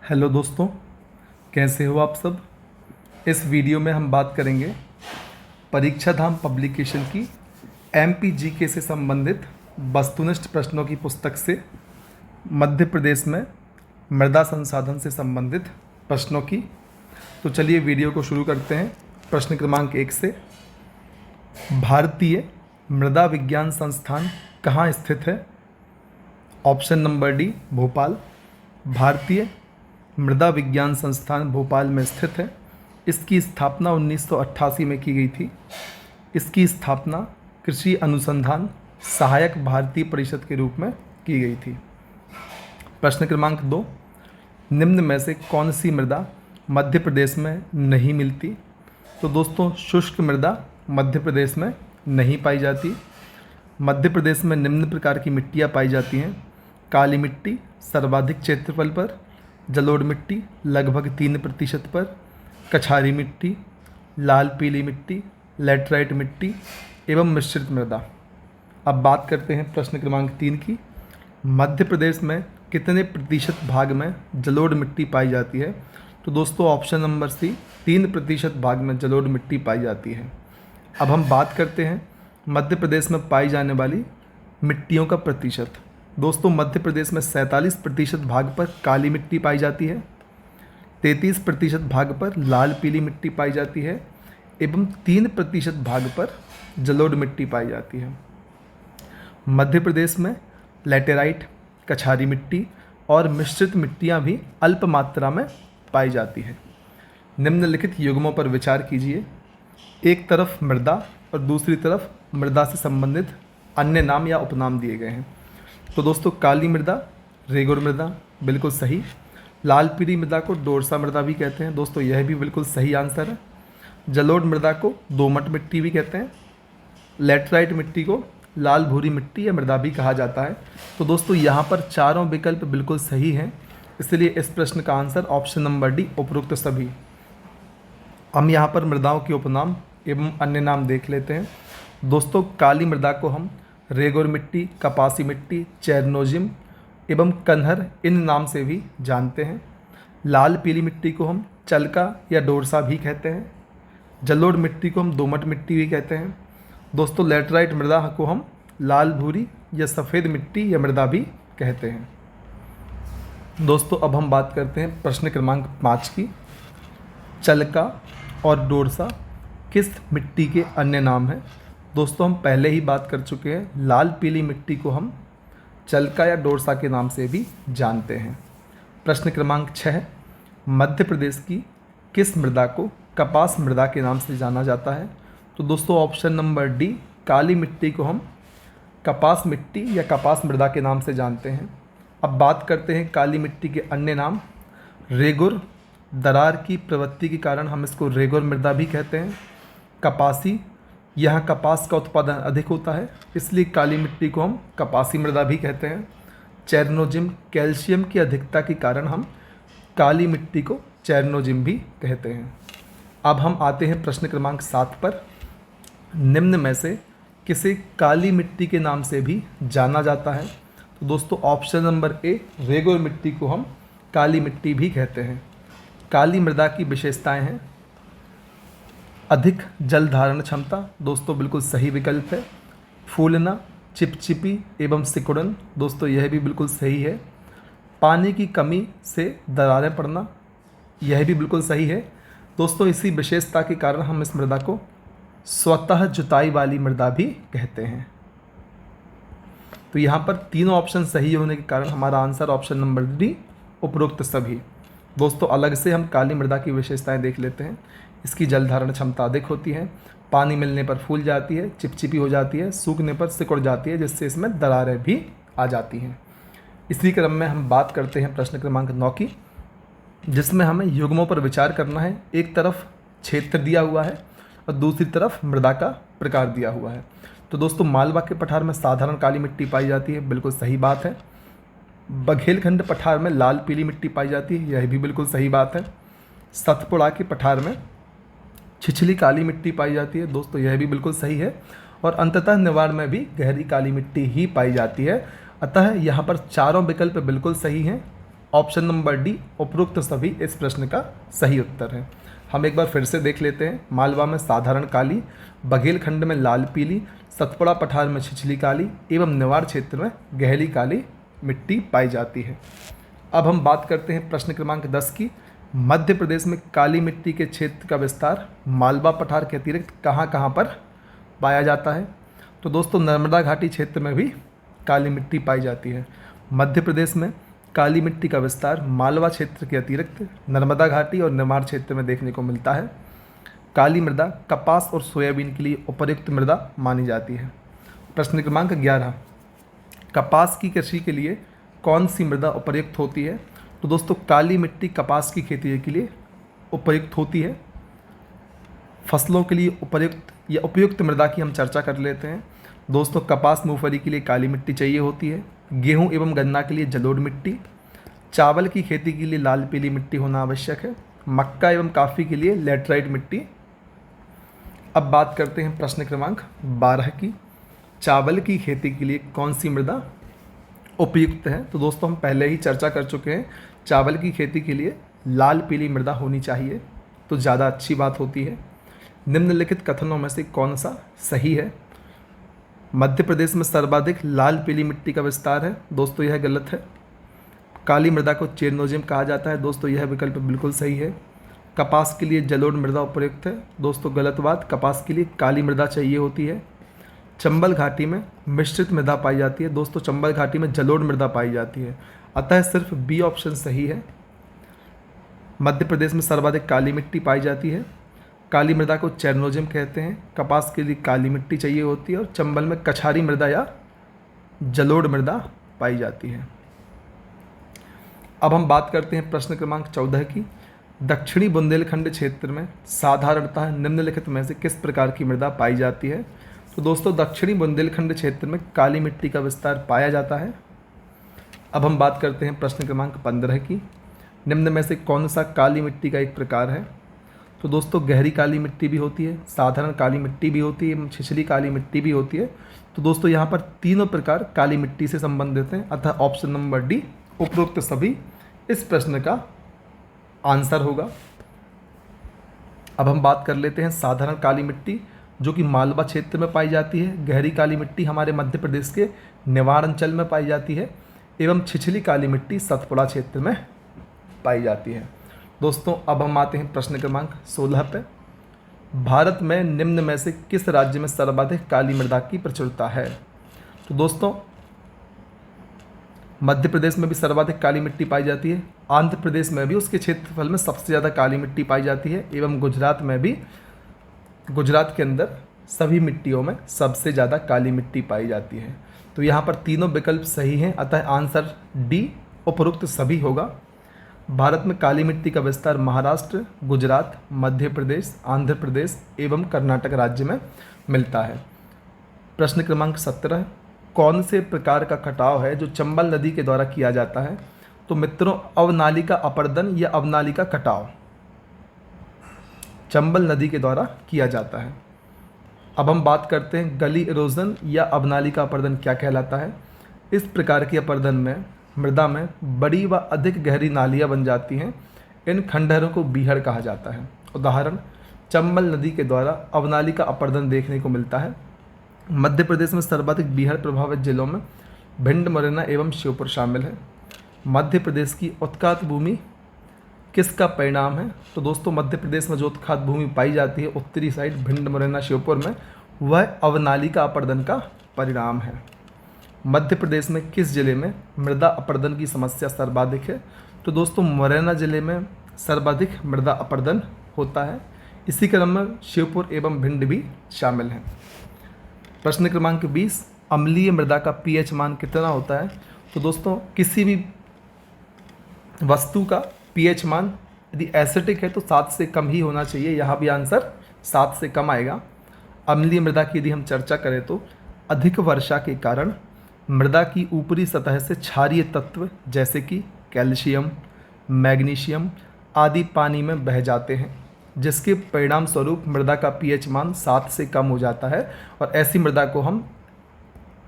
Hello दोस्तों, कैसे हो आप सब। इस वीडियो में हम बात करेंगे परीक्षा धाम पब्लिकेशन की MPGK से संबंधित वस्तुनिष्ठ प्रश्नों की पुस्तक से मध्य प्रदेश में मृदा संसाधन से संबंधित प्रश्नों की। तो चलिए वीडियो को शुरू करते हैं। प्रश्न क्रमांक 1 से, भारतीय मृदा विज्ञान संस्थान कहाँ स्थित है। Option number D, Bhopal. भारतीय मृदा विज्ञान संस्थान भोपाल में स्थित है। इसकी स्थापना 1988 में की गई थी। इसकी स्थापना कृषि अनुसंधान सहायक भारतीय परिषद के रूप में की गई थी। प्रश्न क्रमांक 2, निम्न में से कौन सी मृदा मध्य प्रदेश में नहीं मिलती। तो दोस्तों, शुष्क मृदा मध्य प्रदेश में नहीं पाई जाती। मध्य प्रदेश में निम्न प्रकार की मिट्टियाँ पाई जाती हैं। काली मिट्टी सर्वाधिक क्षेत्रफल पर, जलोढ़ मिट्टी लगभग 3% पर, कछारी मिट्टी, लाल पीली मिट्टी, लैटराइट मिट्टी एवं मिश्रित मृदा। अब बात करते हैं प्रश्न क्रमांक 3 की। मध्य प्रदेश में कितने प्रतिशत भाग में जलोढ़ मिट्टी पाई जाती है। तो दोस्तों, ऑप्शन नंबर सी, 3% भाग में जलोढ़ मिट्टी पाई जाती है। अब हम बात करते हैं मध्य प्रदेश में पाई जाने वाली मिट्टियों का प्रतिशत। दोस्तों, मध्य प्रदेश में 47% भाग पर काली मिट्टी पाई जाती है, 33% भाग पर लाल पीली मिट्टी पाई जाती है एवं 3% भाग पर जलोढ़ मिट्टी पाई जाती है। मध्य प्रदेश में लैटेराइट, कछारी मिट्टी और मिश्रित मिट्टियां भी अल्प मात्रा में पाई जाती है। निम्नलिखित युग्मों पर विचार कीजिए। एक तरफ मृदा और दूसरी तरफ मृदा से संबंधित अन्य नाम या उपनाम दिए गए हैं। तो दोस्तों, काली मृदा रेगुर मृदा, बिल्कुल सही। लाल पीली मृदा को डोरसा मृदा भी कहते हैं। दोस्तों, यह भी बिल्कुल सही आंसर है। जलोढ़ मृदा को दोमट मिट्टी भी कहते हैं। लैटराइट मिट्टी को लाल भूरी मिट्टी या मृदा भी कहा जाता है। तो दोस्तों, यहाँ पर चारों विकल्प बिल्कुल सही हैं, इसलिए इस प्रश्न का आंसर ऑप्शन नंबर डी, उपरोक्त सभी। हम यहाँ पर मृदाओं के उपनाम एवं अन्य नाम देख लेते हैं। दोस्तों, काली मृदा को हम रेगुर मिट्टी, कपासी मिट्टी, चेरनोजिम एवं कन्हर इन नाम से भी जानते हैं। लाल पीली मिट्टी को हम चलका या डोरसा भी कहते हैं। जलोढ़ मिट्टी को हम दोमट मिट्टी भी कहते हैं। दोस्तों, लैटराइट मृदा को हम लाल भूरी या सफ़ेद मिट्टी या मृदा भी कहते हैं। दोस्तों, अब हम बात करते हैं प्रश्न क्रमांक 5 की। चलका और डोरसा किस मिट्टी के अन्य नाम हैं। दोस्तों, हम पहले ही बात कर चुके हैं। लाल पीली मिट्टी को हम चलका या डोरसा के नाम से भी जानते हैं। प्रश्न क्रमांक 6, मध्य प्रदेश की किस मृदा को कपास मृदा के नाम से जाना जाता है। तो दोस्तों, ऑप्शन नंबर डी, काली मिट्टी को हम कपास मिट्टी या कपास मृदा के नाम से जानते हैं। अब बात करते हैं काली मिट्टी के अन्य नाम। रेगुर, दरार की प्रवृत्ति के कारण हम इसको रेगुर मृदा भी कहते हैं। कपासी, यहाँ कपास का उत्पादन अधिक होता है, इसलिए काली मिट्टी को हम कपासी मृदा भी कहते हैं। चेरनोजिम, कैल्शियम की अधिकता के कारण हम काली मिट्टी को चेरनोजिम भी कहते हैं। अब हम आते हैं प्रश्न क्रमांक 7 पर। निम्न में से किसे काली मिट्टी के नाम से भी जाना जाता है। तो दोस्तों, ऑप्शन नंबर ए, रेगुर मिट्टी को हम काली मिट्टी भी कहते हैं। काली मृदा की विशेषताएं हैं अधिक जल धारण क्षमता, दोस्तों बिल्कुल सही विकल्प है। फूलना, चिपचिपी एवं सिकुड़न, दोस्तों यह भी बिल्कुल सही है। पानी की कमी से दरारें पड़ना, यह भी बिल्कुल सही है। दोस्तों, इसी विशेषता के कारण हम इस मृदा को स्वतः जुताई वाली मृदा भी कहते हैं। तो यहाँ पर तीनों ऑप्शन सही होने के कारण हमारा आंसर ऑप्शन नंबर डी, उपरोक्त सभी। दोस्तों, अलग से हम काली मृदा की विशेषताएं देख लेते हैं। इसकी जल धारण क्षमता अधिक होती है, पानी मिलने पर फूल जाती है, चिपचिपी हो जाती है, सूखने पर सिकुड़ जाती है, जिससे इसमें दरारें भी आ जाती हैं। इसी क्रम में हम बात करते हैं प्रश्न क्रमांक 9 की, जिसमें हमें युग्मों पर विचार करना है। एक तरफ क्षेत्र दिया हुआ है और दूसरी तरफ मृदा का प्रकार दिया हुआ है। तो दोस्तों, मालवा के पठार में साधारण काली मिट्टी पाई जाती है, बिल्कुल सही बात है। बघेलखंड पठार में लाल पीली मिट्टी पाई जाती है, यह भी बिल्कुल सही बात है। सतपुड़ा के पठार में छिछली काली मिट्टी पाई जाती है, दोस्तों यह भी बिल्कुल सही है। और अंततः निवाड़ में भी गहरी काली मिट्टी ही पाई जाती है। अतः यहाँ पर चारों विकल्प बिल्कुल सही हैं। ऑप्शन नंबर डी उपरोक्त सभी इस प्रश्न का सही उत्तर है। हम एक बार फिर से देख लेते हैं। मालवा में साधारण काली, बघेलखंड में लाल पीली, सतपुड़ा पठार में छिछली काली एवं निवाड़ क्षेत्र में गहरी काली मिट्टी पाई जाती है। अब हम बात करते हैं प्रश्न क्रमांक 10 की। मध्य प्रदेश में काली मिट्टी के क्षेत्र का विस्तार मालवा पठार के अतिरिक्त कहाँ कहाँ पर पाया जाता है? तो दोस्तों नर्मदा घाटी क्षेत्र में भी काली मिट्टी पाई जाती है। मध्य प्रदेश में काली मिट्टी का विस्तार मालवा क्षेत्र के अतिरिक्त नर्मदा घाटी और निमाड़ क्षेत्र में देखने को मिलता है। काली मृदा कपास और सोयाबीन के लिए उपयुक्त मृदा मानी जाती है। प्रश्न क्रमांक 11, कपास की कृषि के लिए कौन सी मृदा उपयुक्त होती है? तो दोस्तों काली मिट्टी कपास की खेती के लिए उपयुक्त होती है। फसलों के लिए उपयुक्त मृदा की हम चर्चा कर लेते हैं। दोस्तों कपास मूंगफली के लिए काली मिट्टी चाहिए होती है। गेहूं एवं गन्ना के लिए जलोढ़ मिट्टी, चावल की खेती के लिए लाल पीली मिट्टी होना आवश्यक है। मक्का एवं काफ़ी के लिए लैटराइट मिट्टी। अब बात करते हैं प्रश्न क्रमांक 12 की। चावल की खेती के लिए कौन सी मृदा उपयुक्त है? तो दोस्तों हम पहले ही चर्चा कर चुके हैं, चावल की खेती के लिए लाल पीली मृदा होनी चाहिए तो ज़्यादा अच्छी बात होती है। निम्नलिखित कथनों में से कौन सा सही है? मध्य प्रदेश में सर्वाधिक लाल पीली मिट्टी का विस्तार है। दोस्तों यह गलत है। काली मृदा को चेरनोजियम कहा जाता है। दोस्तों यह विकल्प बिल्कुल सही है। कपास के लिए जलोढ़ मृदा उपयुक्त है। दोस्तों गलत बात, कपास के लिए काली मृदा चाहिए होती है। चंबल घाटी में मिश्रित मृदा पाई जाती है। दोस्तों चंबल घाटी में जलोढ़ मृदा पाई जाती है, अतः सिर्फ बी ऑप्शन सही है। मध्य प्रदेश में सर्वाधिक काली मिट्टी पाई जाती है। काली मृदा को चेरनोजियम कहते हैं। कपास के लिए काली मिट्टी चाहिए होती है और चंबल में कछारी मृदा या जलोढ़ मृदा पाई जाती है। अब हम बात करते हैं प्रश्न क्रमांक 14 की। दक्षिणी बुंदेलखंड क्षेत्र में साधारणतः निम्नलिखित में से किस प्रकार की मृदा पाई जाती है? तो दोस्तों दक्षिणी बुंदेलखंड क्षेत्र में काली मिट्टी का विस्तार पाया जाता है। अब हम बात करते हैं प्रश्न क्रमांक 15 की। निम्न में से कौन सा काली मिट्टी का एक प्रकार है? तो दोस्तों गहरी काली मिट्टी भी होती है, साधारण काली मिट्टी भी होती है, छिछली काली मिट्टी भी होती है। तो दोस्तों यहाँ पर तीनों प्रकार काली मिट्टी से संबंधित हैं, अतः ऑप्शन नंबर डी उपरोक्त सभी इस प्रश्न का आंसर होगा। अब हम बात कर लेते हैं साधारण काली मिट्टी जो कि मालवा क्षेत्र में पाई जाती है। गहरी काली मिट्टी हमारे मध्य प्रदेश के निवाड़ अंचल में पाई जाती है एवं छिछली काली मिट्टी सतपुड़ा क्षेत्र में पाई जाती है। दोस्तों अब हम आते हैं प्रश्न क्रमांक 16 पे। भारत में निम्न में से किस राज्य में सर्वाधिक काली मृदा की प्रचुरता है? तो दोस्तों मध्य प्रदेश में भी सर्वाधिक काली मिट्टी पाई जाती है। आंध्र प्रदेश में भी उसके क्षेत्रफल में सबसे ज़्यादा काली मिट्टी पाई जाती है एवं गुजरात में भी, गुजरात के अंदर सभी मिट्टियों में सबसे ज़्यादा काली मिट्टी पाई जाती है। तो यहाँ पर तीनों विकल्प सही हैं, अतः आंसर डी उपरोक्त सभी होगा। भारत में काली मिट्टी का विस्तार महाराष्ट्र, गुजरात, मध्य प्रदेश, आंध्र प्रदेश एवं कर्नाटक राज्य में मिलता है। प्रश्न क्रमांक 17, कौन से प्रकार का कटाव है जो चंबल नदी के द्वारा किया जाता है? तो मित्रों अवनालिका अपर्दन या अवनालिका कटाव चंबल नदी के द्वारा किया जाता है। अब हम बात करते हैं गली इरोजन या अवनालिका अपर्दन क्या कहलाता है। इस प्रकार के अपर्दन में मृदा में बड़ी व अधिक गहरी नालियाँ बन जाती हैं। इन खंडहरों को बीहड़ कहा जाता है। उदाहरण चंबल नदी के द्वारा अवनालिका अपर्दन देखने को मिलता है। मध्य प्रदेश में सर्वाधिक बीहड़ प्रभावित जिलों में भिंड, मुरैना एवं श्योपुर शामिल है। मध्य प्रदेश की उत्खात भूमि किसका परिणाम है? तो दोस्तों मध्य प्रदेश में जो उत्खात भूमि पाई जाती है उत्तरी साइड भिंड, मुरैना, श्योपुर में, वह अवनालिका अपर्दन का परिणाम है। मध्य प्रदेश में किस जिले में मृदा अपर्दन की समस्या सर्वाधिक है? तो दोस्तों मुरैना जिले में सर्वाधिक मृदा अपर्दन होता है। इसी क्रम में श्योपुर एवं भिंड भी शामिल हैं। प्रश्न क्रमांक 20, अम्लीय मृदा का पीएच मान कितना होता है? तो दोस्तों किसी भी वस्तु का पीएच मान यदि एसिडिक है तो 7 से कम ही होना चाहिए। यहाँ भी आंसर 7 से कम आएगा। अम्लीय मृदा की यदि हम चर्चा करें तो अधिक वर्षा के कारण मृदा की ऊपरी सतह से क्षारीय तत्व जैसे कि कैल्शियम, मैग्नीशियम आदि पानी में बह जाते हैं, जिसके परिणाम स्वरूप मृदा का पीएच मान 7 से कम हो जाता है और ऐसी मृदा को हम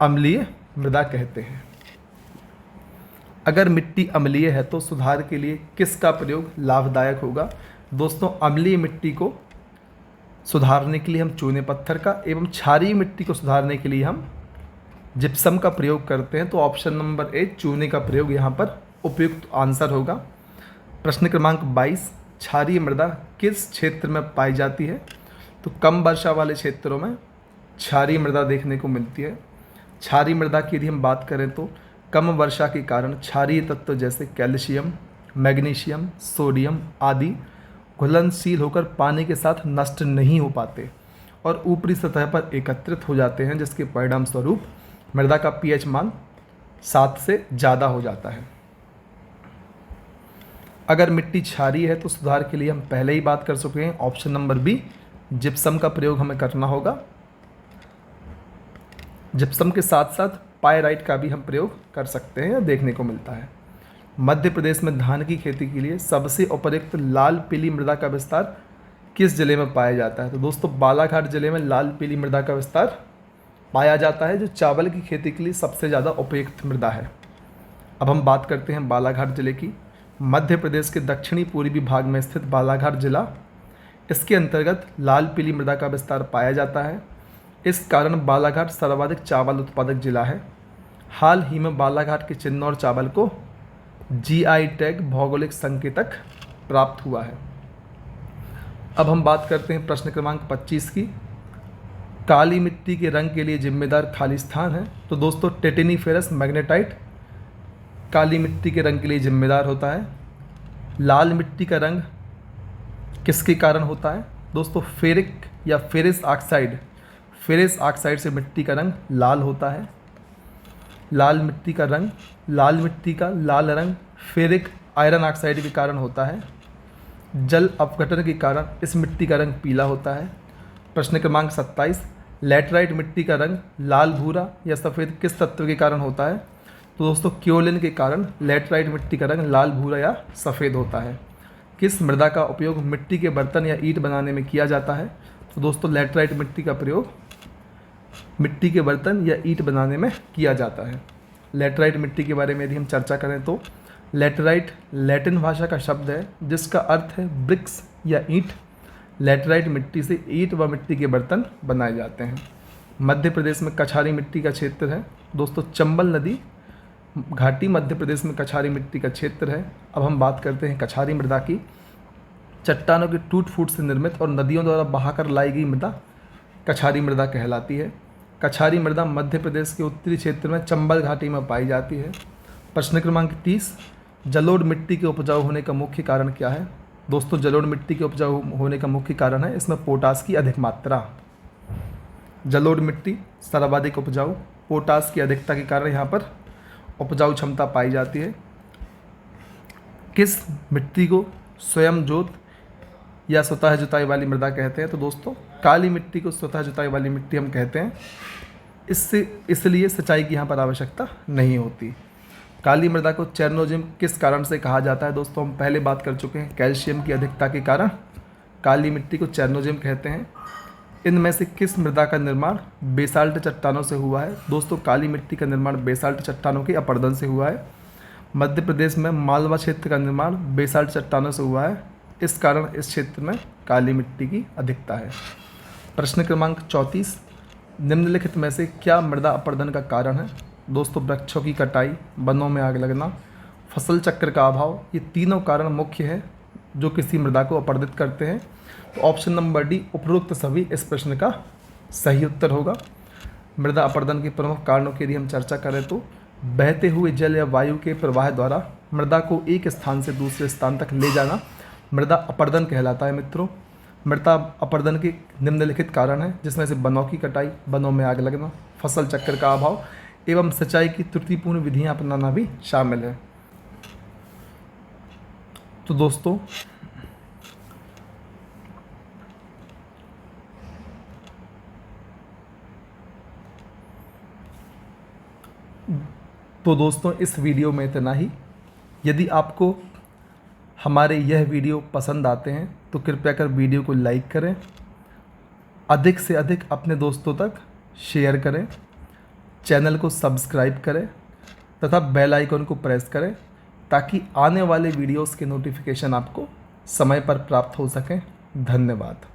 अम्लीय मृदा कहते हैं। अगर मिट्टी अम्लीय है तो सुधार के लिए किसका प्रयोग लाभदायक होगा? दोस्तों, अम्लीय मिट्टी को सुधारने के लिए हम चूने पत्थर का एवं क्षारीय मिट्टी को सुधारने के लिए हम जिप्सम का प्रयोग करते हैं। तो ऑप्शन नंबर ए चूने का प्रयोग यहाँ पर उपयुक्त आंसर होगा। प्रश्न क्रमांक 22, क्षारीय मृदा किस क्षेत्र में पाई जाती है? तो कम वर्षा वाले क्षेत्रों में क्षारीय मृदा देखने को मिलती है। क्षारीय मृदा की यदि हम बात करें तो कम वर्षा के कारण क्षारीय तत्व जैसे कैल्शियम, मैग्नीशियम, सोडियम आदि घुलनशील होकर पानी के साथ नष्ट नहीं हो पाते और ऊपरी सतह पर एकत्रित हो जाते हैं, जिसके परिणाम स्वरूप मृदा का पीएच मान 7 से ज़्यादा हो जाता है। अगर मिट्टी क्षारीय है तो सुधार के लिए हम पहले ही बात कर चुके हैं, ऑप्शन नंबर बी जिप्सम का प्रयोग हमें करना होगा। जिप्सम के साथ साथ पायराइट का भी हम प्रयोग कर सकते हैं, देखने को मिलता है। मध्य प्रदेश में धान की खेती के लिए सबसे उपयुक्त लाल पीली मृदा का विस्तार किस जिले में पाया जाता है? तो दोस्तों, बालाघाट जिले में लाल पीली मृदा का विस्तार पाया जाता है, जो चावल की खेती के लिए सबसे ज़्यादा उपयुक्त मृदा है। अब हम बात करते हैं बालाघाट जिले की। मध्य प्रदेश के दक्षिणी पूर्वी भाग में स्थित बालाघाट जिला, इसके अंतर्गत लाल पीली मृदा का विस्तार पाया जाता है। इस कारण बालाघाट सर्वाधिक चावल उत्पादक जिला है। हाल ही में बालाघाट के चिन्नौर चावल को जीआई टैग भौगोलिक संकेतक प्राप्त हुआ है। अब हम बात करते हैं प्रश्न क्रमांक 25 की। काली मिट्टी के रंग के लिए जिम्मेदार खाली स्थान है? तो दोस्तों, टेटिनीफेरस मैग्नेटाइट काली मिट्टी के रंग के लिए जिम्मेदार होता है। लाल मिट्टी का रंग किसके कारण होता है? दोस्तों, फेरिक या फेरिस ऑक्साइड से मिट्टी का रंग लाल होता है। लाल मिट्टी का लाल रंग फेरिक आयरन ऑक्साइड के कारण होता है। जल अपघटन के कारण इस मिट्टी का रंग पीला होता है। प्रश्न क्रमांक 27, लैटराइट मिट्टी का रंग लाल भूरा या सफ़ेद किस तत्व के कारण होता है? तो दोस्तों, क्योलिन के कारण लैटराइट मिट्टी का रंग लाल भूरा या सफ़ेद होता है। किस मृदा का उपयोग मिट्टी के बर्तन या ईंट बनाने में किया जाता है? तो दोस्तों, लैटराइट मिट्टी का प्रयोग मिट्टी के बर्तन या ईंट बनाने में किया जाता है। लैटराइट मिट्टी के बारे में यदि हम चर्चा करें तो लैटराइट लैटिन भाषा का शब्द है, जिसका अर्थ है ब्रिक्स या ईंट। लैटराइट मिट्टी से ईंट व मिट्टी के बर्तन बनाए जाते हैं। मध्य प्रदेश में कछारी मिट्टी का क्षेत्र है। दोस्तों, चंबल नदी घाटी मध्य प्रदेश में कछारी मिट्टी का क्षेत्र है। अब हम बात करते हैं कछारी मृदा की। चट्टानों के टूट फूट से निर्मित और नदियों द्वारा बहाकर लाई गई मृदा कछारी मृदा कहलाती है। कछारी मृदा मध्य प्रदेश के उत्तरी क्षेत्र में चंबल घाटी में पाई जाती है। प्रश्न क्रमांक 30, जलोढ़ मिट्टी के उपजाऊ होने का मुख्य कारण क्या है? दोस्तों, जलोढ़ मिट्टी के उपजाऊ होने का मुख्य कारण है इसमें पोटास की अधिक मात्रा। जलोढ़ मिट्टी सर्वाधिक उपजाऊ, पोटास की अधिकता के कारण यहाँ पर उपजाऊ क्षमता पाई जाती है। किस मिट्टी को स्वयं जोत या स्वतः जुताई वाली मृदा कहते हैं? तो दोस्तों, काली मिट्टी को स्वतः जुताई वाली मिट्टी हम कहते हैं। इसलिए सिंचाई की यहाँ पर आवश्यकता नहीं होती। काली मृदा को चेरनोजिम किस कारण से कहा जाता है? दोस्तों, हम पहले बात कर चुके हैं, कैल्शियम की अधिकता के कारण काली मिट्टी को चेरनोजिम कहते हैं। इनमें से किस मृदा का निर्माण बेसाल्ट चट्टानों से हुआ है? दोस्तों, काली मिट्टी का निर्माण बेसाल्ट चट्टानों के अपरदन से हुआ है। मध्य प्रदेश में मालवा क्षेत्र का निर्माण बेसाल्ट चट्टानों से हुआ है। इस कारण इस क्षेत्र में काली मिट्टी की अधिकता है। प्रश्न क्रमांक 34, निम्नलिखित में से क्या मृदा अपरदन का कारण है? दोस्तों, वृक्षों की कटाई, वनों में आग लगना, फसल चक्र का अभाव, ये तीनों कारण मुख्य है जो किसी मृदा को अपरदित करते हैं। तो ऑप्शन नंबर डी उपरोक्त सभी इस प्रश्न का सही उत्तर होगा। मृदा अपरदन के प्रमुख कारणों की यदि हम चर्चा करें तो बहते हुए जल या वायु के प्रवाह द्वारा मृदा को एक स्थान से दूसरे स्थान तक ले जाना मृदा अपरदन कहलाता है। मित्रों, मृदा अपरदन के निम्नलिखित कारण हैं, जिसमें से वनों की कटाई, वनों में आग लगना, फसल चक्र का अभाव एवं सिंचाई की त्रुटिपूर्ण विधियां अपनाना भी शामिल है। तो दोस्तों, इस वीडियो में इतना ही। यदि आपको हमारे यह वीडियो पसंद आते हैं तो कृपया कर वीडियो को लाइक करें, अधिक से अधिक अपने दोस्तों तक शेयर करें, चैनल को सब्सक्राइब करें तथा बेल आइकन को प्रेस करें ताकि आने वाले वीडियोस के नोटिफिकेशन आपको समय पर प्राप्त हो सकें। धन्यवाद।